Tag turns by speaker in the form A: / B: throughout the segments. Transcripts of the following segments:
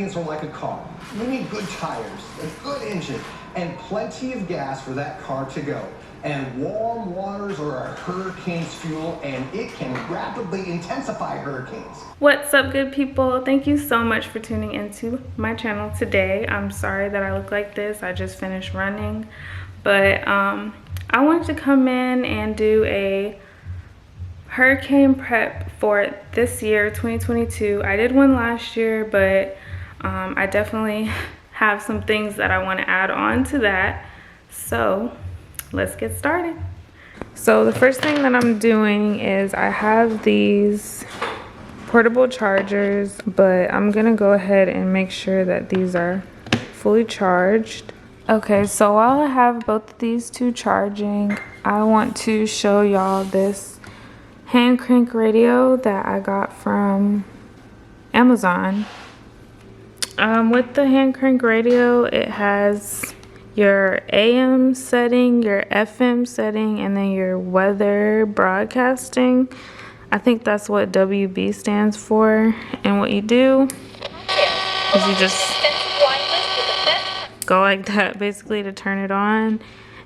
A: ingredients are like a car. You need good tires, a good engine, and plenty of gas for that car to go. And warm waters are a hurricane's fuel, and it can rapidly intensify hurricanes.
B: What's up, good people? Thank you so much for tuning into my channel today. I'm sorry that I look like this. I just finished running, but I wanted to come in and do a hurricane prep for this year, 2022. I did one last year, but I definitely have some things that I want to add on to that. So let's get started. So the first thing that I'm doing is I have these portable chargers, but I'm gonna go ahead and make sure that these are fully charged. Okay, so while I have both of these two charging, I want to show y'all this hand crank radio that I got from Amazon. With the hand crank radio, it has your AM setting, your FM setting, and then your weather broadcasting. I think that's what WB stands for. And what you do is you just go like that basically to turn it on.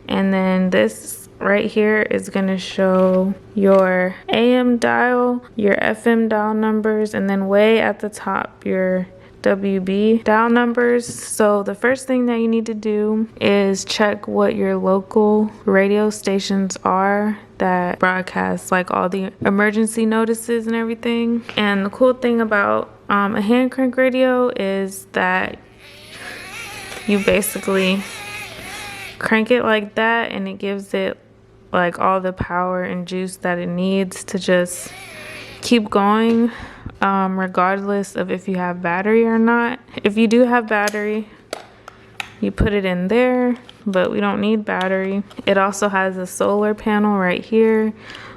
B: And then this right here is going to show your AM dial, your FM dial numbers, and then way at the top your WB dial numbers. So the first thing that you need to do is check what your local radio stations are that broadcast like all the emergency notices and everything. And the cool thing about a hand crank radio is that you basically crank it like that and it gives it like all the power and juice that it needs to just keep going, regardless of if you have battery or not. If you do have battery, you put it in there, but we don't need battery. It also has a solar panel right here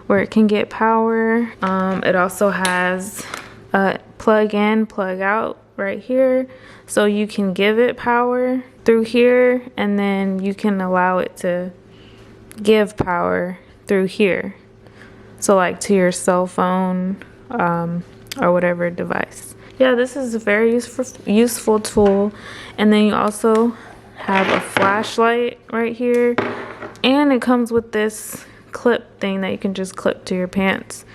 B: where it can get power. It also has a plug in, plug out right here, so you can give it power through here, and then you can allow it to give power through here. So like to your cell phone or whatever device. Yeah, this is a very useful tool. And then you also have a flashlight right here. And it comes with this clip thing that you can just clip to your pants.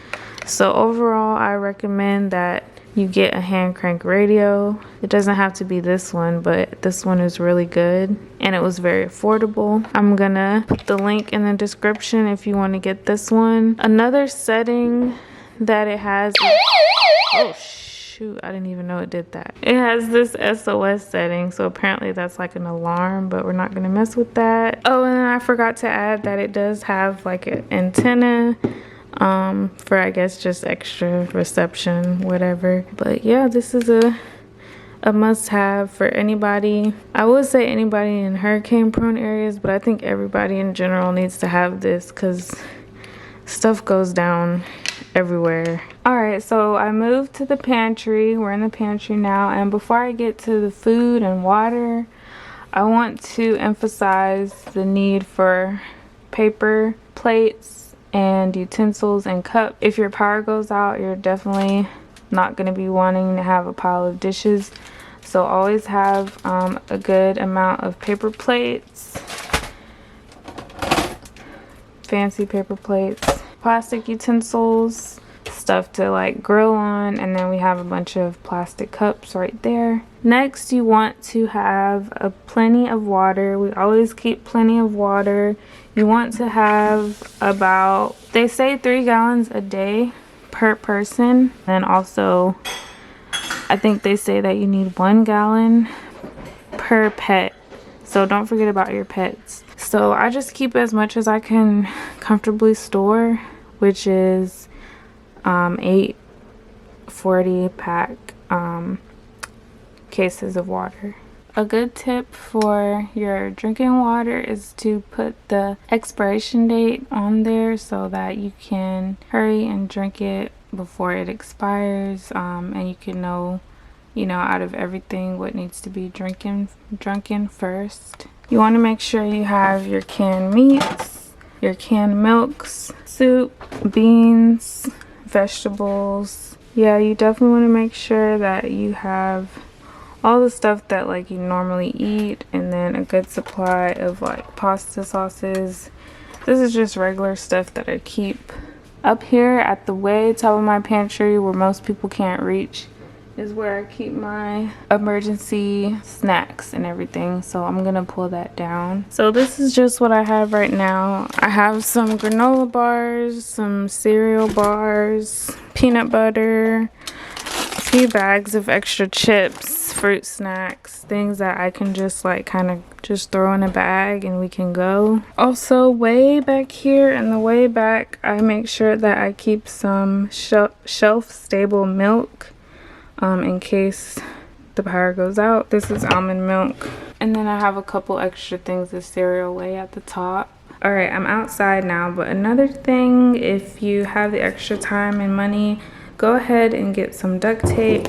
B: So overall, I recommend that you get a hand crank radio. It doesn't have to be this one, but this one is really good and it was very affordable. I'm gonna put the link in the description if you want to get this one. Another setting that it has is, oh shoot, I didn't even know it did that. It has this SOS setting, so apparently that's like an alarm, but we're not gonna mess with that. Oh, and then I forgot to add that it does have like an antenna for I guess just extra reception, whatever. But yeah, this is a must-have for anybody. I would say anybody in hurricane prone areas, but I think everybody in general needs to have this because stuff goes down everywhere. All right, so I moved to the pantry. We're in the pantry now, and before I get to the food and water, I want to emphasize the need for paper plates and utensils and cups. If your power goes out, you're definitely not going to be wanting to have a pile of dishes. So always have a good amount of paper plates, fancy paper plates, plastic utensils, stuff to like grill on, and then we have a bunch of plastic cups right there. Next, you want to have plenty of water. We always keep plenty of water. You want to have about, they say 3 gallons a day per person. And also, I think they say that you need 1 gallon per pet. So don't forget about your pets. So I just keep as much as I can comfortably store, which is 8 40 pack cases of water. A good tip for your drinking water is to put the expiration date on there so that you can hurry and drink it before it expires, and you can know, out of everything what needs to be drunken first. You want to make sure you have your canned meats, your canned milks, soup, beans, vegetables. Yeah, you definitely want to make sure that you have all the stuff that like you normally eat, and then a good supply of like pasta sauces. This is just regular stuff that I keep. Up here at the way top of my pantry where most people can't reach is where I keep my emergency snacks and everything. So I'm gonna pull that down. So this is just what I have right now. I have some granola bars, some cereal bars, peanut butter, a few bags of extra chips, fruit snacks, things that I can just like kind of just throw in a bag and we can go. Also, way back here in the way back, I make sure that I keep some shelf stable milk in case the power goes out. This is almond milk. And then I have a couple extra things of cereal way at the top. All right, I'm outside now, but another thing, if you have the extra time and money, go ahead and get some duct tape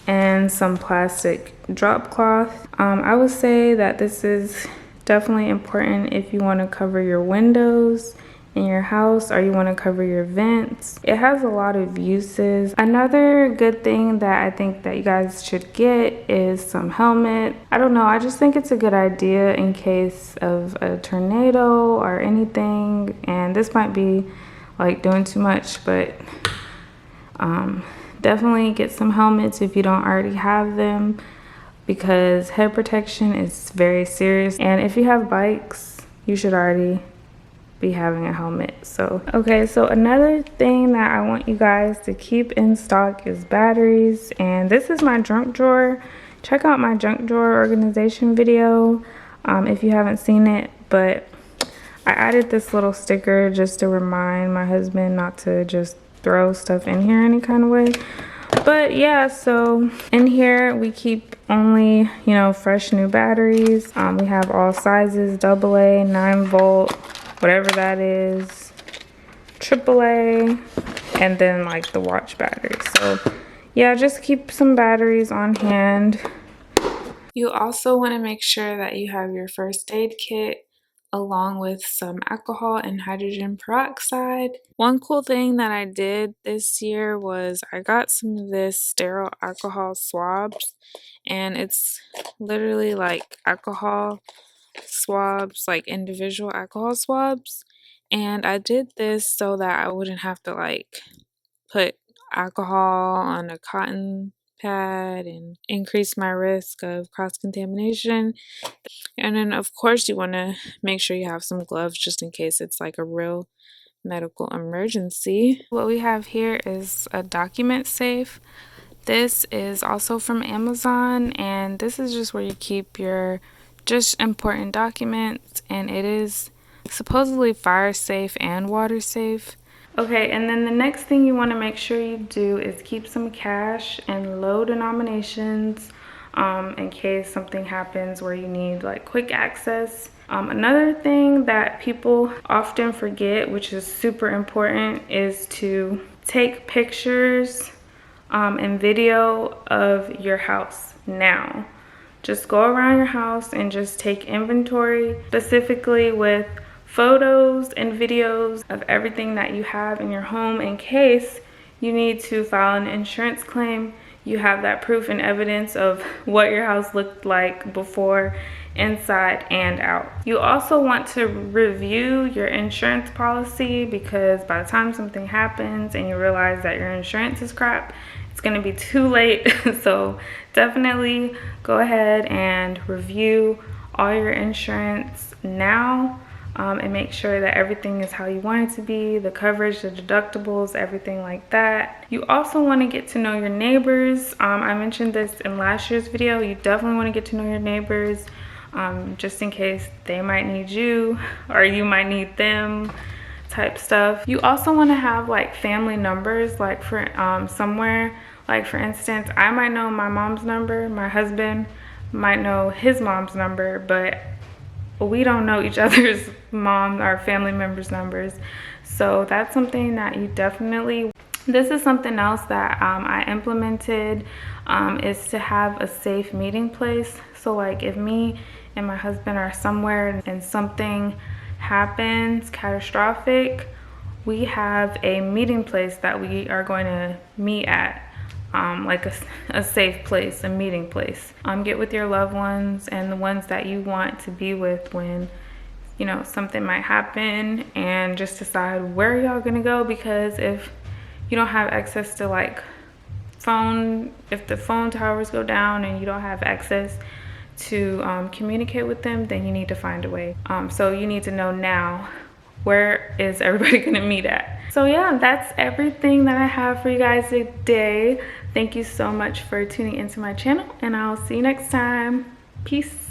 B: and some plastic drop cloth. I would say that this is definitely important if you want to cover your windows in your house or you want to cover your vents. It has a lot of uses. Another good thing that I think that you guys should get is some helmet. I don't know, I just think it's a good idea in case of a tornado or anything, and this might be like doing too much, but definitely get some helmets if you don't already have them, because head protection is very serious, and if you have bikes you should already be having a helmet. So okay, so another thing that I want you guys to keep in stock is batteries, and this is my junk drawer. Check out my junk drawer organization video if you haven't seen it, but I added this little sticker just to remind my husband not to just throw stuff in here any kind of way. But yeah, so in here we keep only, you know, fresh new batteries. We have all sizes, AA, 9-volt, whatever that is, AAA, and then like the watch battery. So yeah, just keep some batteries on hand. You also want to make sure that you have your first aid kit along with some alcohol and hydrogen peroxide. One cool thing that I did this year was I got some of this sterile alcohol swabs, and it's literally like alcohol swabs, like individual alcohol swabs, and I did this so that I wouldn't have to like put alcohol on a cotton pad and increase my risk of cross-contamination. And then of course you want to make sure you have some gloves just in case it's like a real medical emergency. What we have here is a document safe. This is also from Amazon, and this is just where you keep your just important documents, and it is supposedly fire safe and water safe. Okay, and then the next thing you want to make sure you do is keep some cash and low denominations in case something happens where you need like quick access. Another thing that people often forget, which is super important, is to take pictures and video of your house now. Just go around your house and just take inventory, specifically with photos and videos of everything that you have in your home in case you need to file an insurance claim. You have that proof and evidence of what your house looked like before, inside and out. You also want to review your insurance policy, because by the time something happens and you realize that your insurance is crap, it's going to be too late. So definitely go ahead and review all your insurance now. And make sure that everything is how you want it to be, the coverage, the deductibles, everything like that. You also want to get to know your neighbors. I mentioned this in last year's video. You definitely want to get to know your neighbors, just in case they might need you or you might need them type stuff. You also want to have like family numbers, like for somewhere, like for instance, I might know my mom's number, my husband might know his mom's number, but we don't know each other's mom or family members' numbers. So that's something that you definitely, this is something else that I implemented, is to have a safe meeting place. So like if me and my husband are somewhere and something happens catastrophic, we have a meeting place that we are going to meet at. like a safe place, a meeting place. Get with your loved ones and the ones that you want to be with when, you know, something might happen, and just decide where y'all gonna go, because if you don't have access to like if the phone towers go down and you don't have access to communicate with them, then you need to find a way. So you need to know now, where is everybody gonna meet at? So yeah, that's everything that I have for you guys today. Thank you so much for tuning into my channel, and I'll see you next time. Peace.